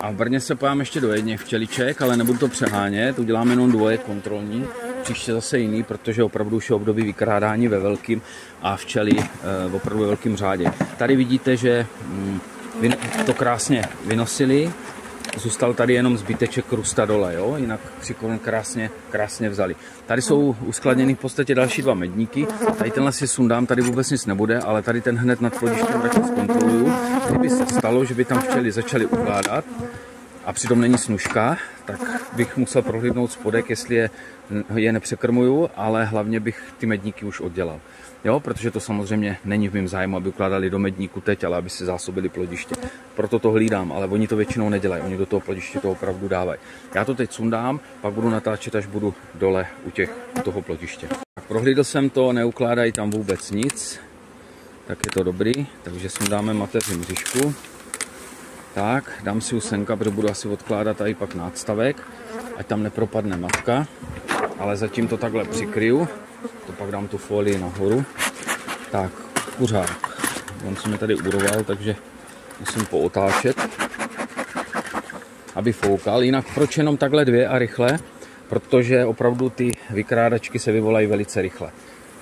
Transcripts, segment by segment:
A v Brně se pojám ještě do jedněch včeliček, ale nebudu to přehánět, uděláme jenom dvoje kontrolní. Příště zase jiný, protože opravdu už je období vykrádání ve velkým a včely v opravdu ve velkým řádě. Tady vidíte, že to krásně vynosili. Zůstal tady jenom zbyteček krusta dole, jo? Jinak křikorun krásně vzali. Tady jsou uskladněny v podstatě další dva medníky. Tady tenhle si sundám, tady vůbec nic nebude, ale tady ten hned nad plodištěm takhle zkontroluju. Kdyby se stalo, že by tam včely začaly ukládat a přitom není snužka, tak bych musel prohlídnout spodek, jestli je nepřekrmuju, ale hlavně bych ty medníky už oddělal. Jo, protože to samozřejmě není v mém zájmu, aby ukládali do medníku teď, ale aby si zásobili plodiště. Proto to hlídám, ale oni to většinou nedělají, oni do toho plodiště to opravdu dávají. Já to teď sundám, pak budu natáčet, až budu dole u toho plodiště. Tak, prohlídl jsem to, neukládají tam vůbec nic, tak je to dobrý, takže sundáme mateři mřížku. Tak, dám si usenka, protože budu asi odkládat tady pak nástavek, ať tam nepropadne matka, ale zatím to takhle přikryju. To pak dám tu folii nahoru. Tak, kuřák. On se mi tady uroval, takže musím pootáčet, aby foukal. Jinak proč jenom takhle dvě a rychle? Protože opravdu ty vykrádačky se vyvolají velice rychle.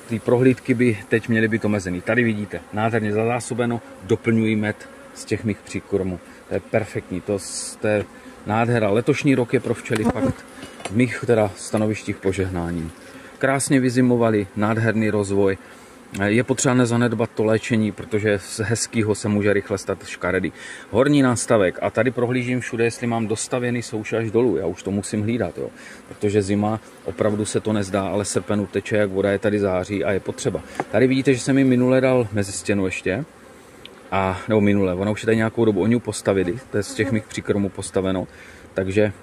Ty prohlídky by teď měly být omezený. Tady vidíte, nádherně zazásobeno, doplňuji med z těch mých příkormů. To je perfektní, to je nádhera. Letošní rok je pro včely fakt v mých stanovištích požehnáním. Krásně vyzimovali, nádherný rozvoj. Je potřeba nezanedbat to léčení, protože z hezkýho se může rychle stát škaredý. Horní nástavek a tady prohlížím všude, jestli mám dostavěný souš až dolů. Já už to musím hlídat, jo. Protože zima, opravdu se to nezdá, ale srpen uteče, jak voda je tady září a je potřeba. Tady vidíte, že jsem mi minule dal mezi stěnu ještě. Nebo minule, ona už je tady nějakou dobu, oni ji postavili, to je z těch mých příkrmů postaveno. Takže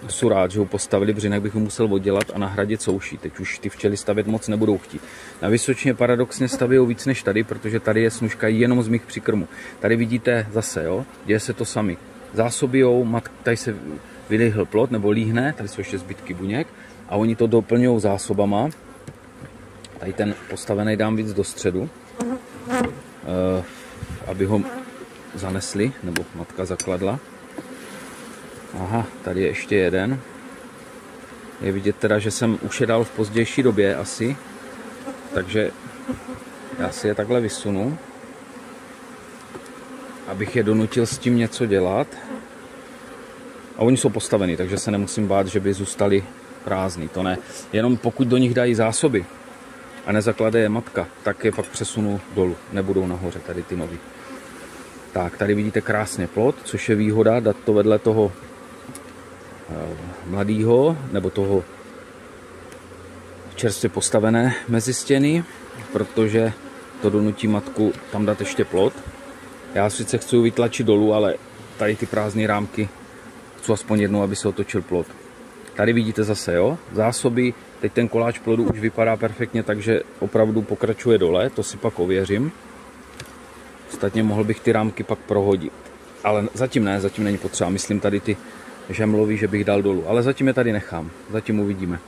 jsem rád, že ho postavili, protože jinak bych ho musel oddělat a nahradit souší. Teď už ty včely stavět moc nebudou chtít. Na Vysočině paradoxně staví víc než tady, protože tady je snužka jenom z mých příkrmů. Tady vidíte zase, jo, děje se to sami. Zásobijou, tady se vylíhl plot nebo líhne, tady jsou ještě zbytky buněk a oni to doplňují zásobama. Tady ten postavený dám víc do středu, aby ho zanesli, nebo matka zakladla. Aha, tady je ještě jeden. Je vidět teda, že jsem už je dal v pozdější době asi. Takže já si je takhle vysunu, abych je donutil s tím něco dělat. A oni jsou postaveni, takže se nemusím bát, že by zůstali prázdný. To ne. Jenom pokud do nich dají zásoby a nezaklade je matka, tak je pak přesunu dolů. Nebudou nahoře tady ty nový. Tak, tady vidíte krásně plot, což je výhoda dát to vedle toho mladýho, nebo toho čerstvě postavené mezi stěny, protože to donutí matku tam dát ještě plot. Já sice chci vytlačit dolů, ale tady ty prázdné rámky chci aspoň jednou, aby se otočil plot. Tady vidíte zase, jo, zásoby, teď ten koláč plodu už vypadá perfektně, takže opravdu pokračuje dole, to si pak ověřím. Ostatně mohl bych ty rámky pak prohodit, ale zatím ne, zatím není potřeba, myslím tady ty žemlový, že bych dal dolů, ale zatím je tady nechám, zatím uvidíme.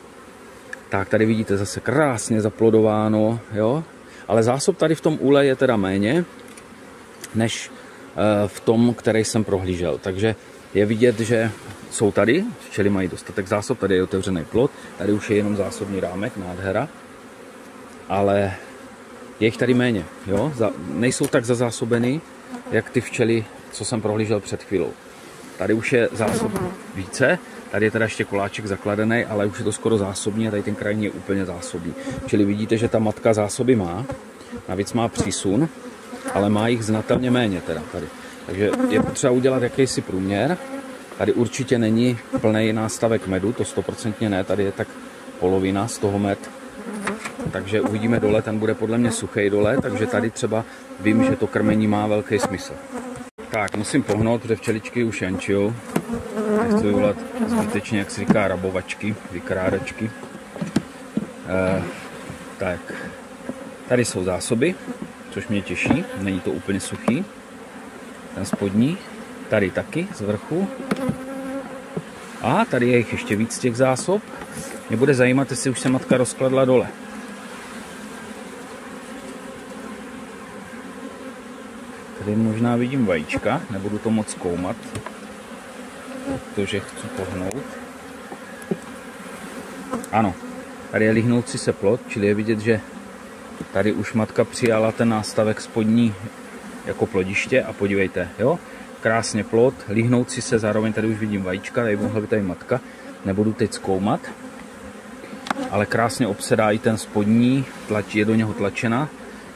Tak tady vidíte zase krásně zaplodováno, jo, ale zásob tady v tom úle je teda méně, než v tom, který jsem prohlížel, takže je vidět, že jsou tady, včely mají dostatek zásob, tady je otevřený plot, tady už je jenom zásobní rámek, nádhera, ale je jich tady méně, jo, nejsou tak zazásobený, jak ty včely, co jsem prohlížel před chvílou. Tady už je zásob více, tady je teda ještě koláček zakladený, ale už je to skoro zásobní a tady ten krajní je úplně zásobný. Čili vidíte, že ta matka zásoby má, navíc má přísun, ale má jich znatelně méně teda tady. Takže je potřeba udělat jakýsi průměr. Tady určitě není plný nástavek medu, to 100% ne, tady je tak polovina z toho med. Takže uvidíme dole, ten bude podle mě suchý dole, takže tady třeba vím, že to krmení má velký smysl. Tak, musím pohnout, protože včeličky už jančijou. Nechci vyvolat zbytečně, jak se říká, rabovačky, vykrádačky. Tak, tady jsou zásoby, což mě těší, není to úplně suchý. Ten spodní, tady taky z vrchu. A tady je jich ještě víc těch zásob. Mě bude zajímat, jestli už se matka rozkladla dole. Tady možná vidím vajíčka, nebudu to moc zkoumat. protože chci pohnout. Ano, tady je lihnoucí se plod, čili je vidět, že tady už matka přijala ten nástavek spodní jako plodiště a podívejte, jo? Krásně plod, lihnoucí se, zároveň tady už vidím vajíčka, tady mohla být tady matka, nebudu teď zkoumat, ale krásně obsedá i ten spodní, je do něho tlačena,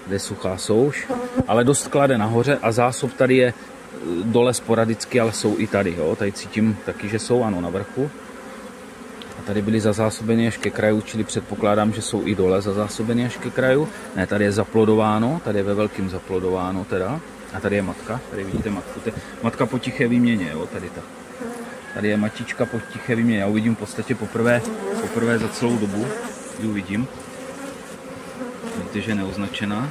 kde je suchá souš, ale dost klade nahoře a zásob tady je dole sporadicky, ale jsou i tady, jo? Tady cítím taky, že jsou, ano, na vrchu. A tady byly zazásobeny až ke kraju, čili předpokládám, že jsou i dole zazásobeny až ke kraju. Ne, tady je zaplodováno, tady je ve velkým zaplodováno teda. A tady je matka, tady vidíte matku. Matka po tiché výměně, jo, tady ta. Tady je matička po tiché výměně, já uvidím v podstatě poprvé za celou dobu, ji uvidím. Vidíte, že je neoznačená.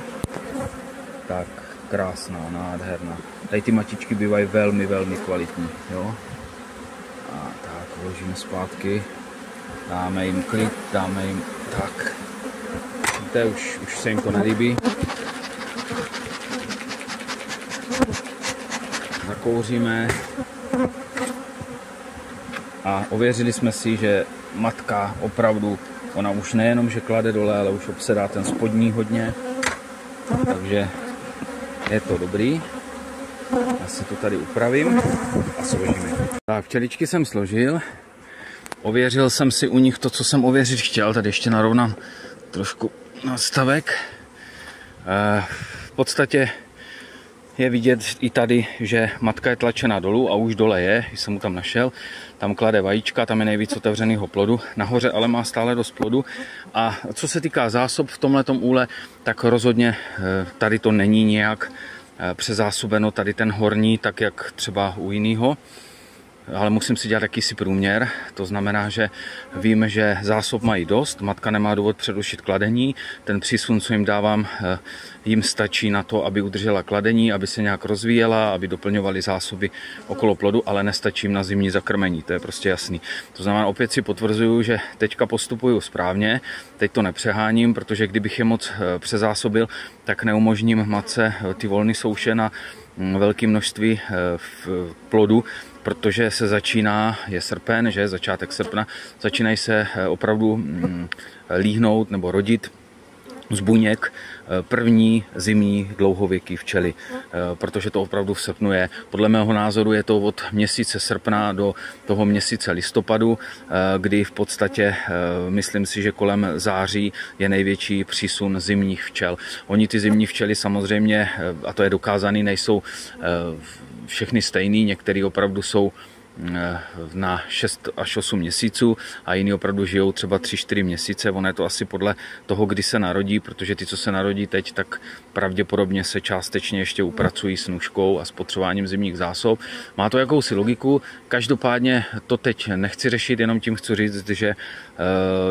Tak, krásná, nádherná. Tady ty matičky bývají velmi, velmi kvalitní, jo. A tak, vložíme zpátky. Dáme jim klid, dáme jim tak. Víte, už se jim to nelíbí. Zakouříme. A ověřili jsme si, že matka opravdu, ona už nejenom, že klade dole, ale už obsedá ten spodní hodně. Takže je to dobrý. Já si to tady upravím a složíme. Tak, včeličky jsem složil. Ověřil jsem si u nich to, co jsem ověřit chtěl. Tady ještě narovnám trošku nastavek. V podstatě je vidět i tady, že matka je tlačena dolů a už dole je, když jsem mu tam našel. Tam klade vajíčka, tam je nejvíc otevřeného plodu. Nahoře ale má stále dost plodu. A co se týká zásob v tomhletom úle, tak rozhodně tady to není nějak přezásobeno, tady ten horní, tak jak třeba u jiného. Ale musím si dělat jakýsi průměr, to znamená, že vím, že zásob mají dost, matka nemá důvod předušit kladení, ten přísun, co jim dávám, jim stačí na to, aby udržela kladení, aby se nějak rozvíjela, aby doplňovali zásoby okolo plodu, ale nestačí jim na zimní zakrmení, to je prostě jasný. To znamená, opět si potvrzuju, že teďka postupuju správně, teď to nepřeháním, protože kdybych je moc přezásobil, tak neumožním matce ty volny souše na velké množství plodu, protože se začíná, je srpen, že začátek srpna, začínají se opravdu líhnout nebo rodit z buněk první zimní dlouhověký včely, protože to opravdu v srpnu je. Podle mého názoru je to od měsíce srpna do toho měsíce listopadu, kdy v podstatě myslím si, že kolem září je největší přísun zimních včel. Oni ty zimní včely samozřejmě, a to je dokázaný, nejsou všechny stejný, některý opravdu jsou na 6 až 8 měsíců a jiní opravdu žijou třeba 3-4 měsíce. Ono je to asi podle toho, kdy se narodí, protože ty, co se narodí teď, tak pravděpodobně se částečně ještě upracují s nůžkou a spotřebováním zimních zásob. Má to jakousi logiku, každopádně to teď nechci řešit, jenom tím chci říct, že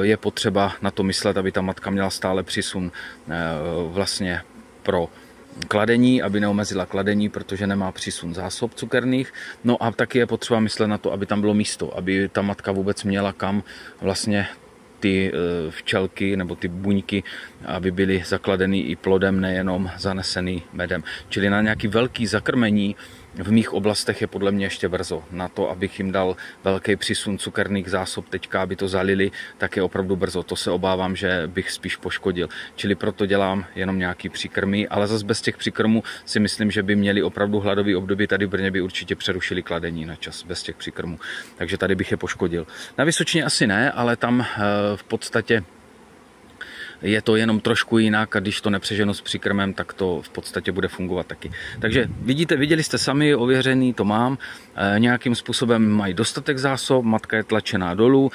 je potřeba na to myslet, aby ta matka měla stále přísun vlastně pro kladení, aby neomezila kladení, protože nemá přísun zásob cukerných. No a taky je potřeba myslet na to, aby tam bylo místo, aby ta matka vůbec měla kam vlastně ty včelky nebo ty buňky, aby byly zakladeny i plodem, nejenom zanesený medem. Čili na nějaký velký zakrmení v mých oblastech je podle mě ještě brzo. Na to, abych jim dal velký přísun cukerných zásob teďka, aby to zalili, tak je opravdu brzo. To se obávám, že bych spíš poškodil. Čili proto dělám jenom nějaký příkrmy, ale zase bez těch příkrmů si myslím, že by měli opravdu hladový období. Tady v Brně by určitě přerušili kladení na čas bez těch příkrmů. Takže tady bych je poškodil. Na Vysočině asi ne, ale tam v podstatě je to jenom trošku jinak a když to nepřeženu s příkrmem, tak to v podstatě bude fungovat taky. Takže viděli jste sami, ověřený to mám, nějakým způsobem mají dostatek zásob, matka je tlačená dolů,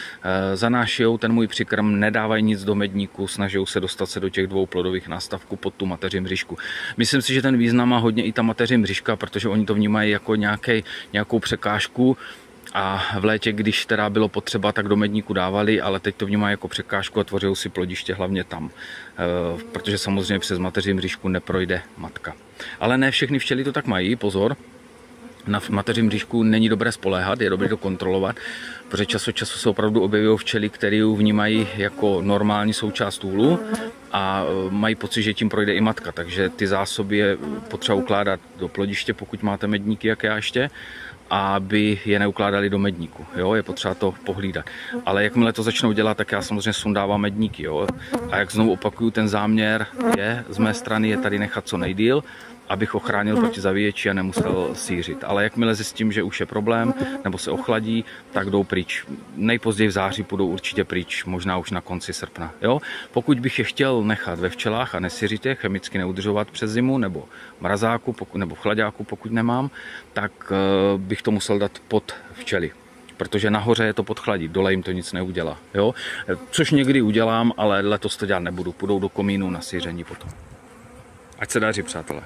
zanášijou ten můj příkrm, nedávají nic do medníku, snaží se dostat se do těch dvou plodových nástavků pod tu mateři mřížku. Myslím si, že ten význam má hodně i ta mateři mřížka, protože oni to vnímají jako nějakou překážku. A v létě, když teda bylo potřeba, tak do medníku dávali, ale teď to vnímají jako překážku a tvoří si plodiště hlavně tam. Protože samozřejmě přes mateři mřížku neprojde matka. Ale ne všechny včely to tak mají, pozor. Na mateři mřížku není dobré spoléhat, je dobré to kontrolovat, protože čas od času se opravdu objevují včely, které ji vnímají jako normální součást úlu a mají pocit, že tím projde i matka. Takže ty zásoby je potřeba ukládat do plodiště, pokud máte medníky, jak já ještě. aby je neukládali do medníku. Jo? Je potřeba to pohlídat. Ale jakmile to začnou dělat, tak já samozřejmě sundávám medníky. Jo? A jak znovu opakuju, ten záměr je z mé strany je tady nechat co nejdýl, abych ochránil proti zavíječi a nemusel sířit. Ale jakmile zjistím, že už je problém, nebo se ochladí, tak jdou pryč. Nejpozději v září půjdou určitě pryč, možná už na konci srpna. Jo? Pokud bych je chtěl nechat ve včelách a nesířit je, chemicky neudržovat přes zimu, nebo mrazáku, nebo v chladáku, pokud nemám, tak bych to musel dát pod včely. Protože nahoře je to podchladí, dole jim to nic neudělá. Jo? Což někdy udělám, ale letos to dělat nebudu. Půjdou do komínu na síření potom. Ať se daří, přátelé.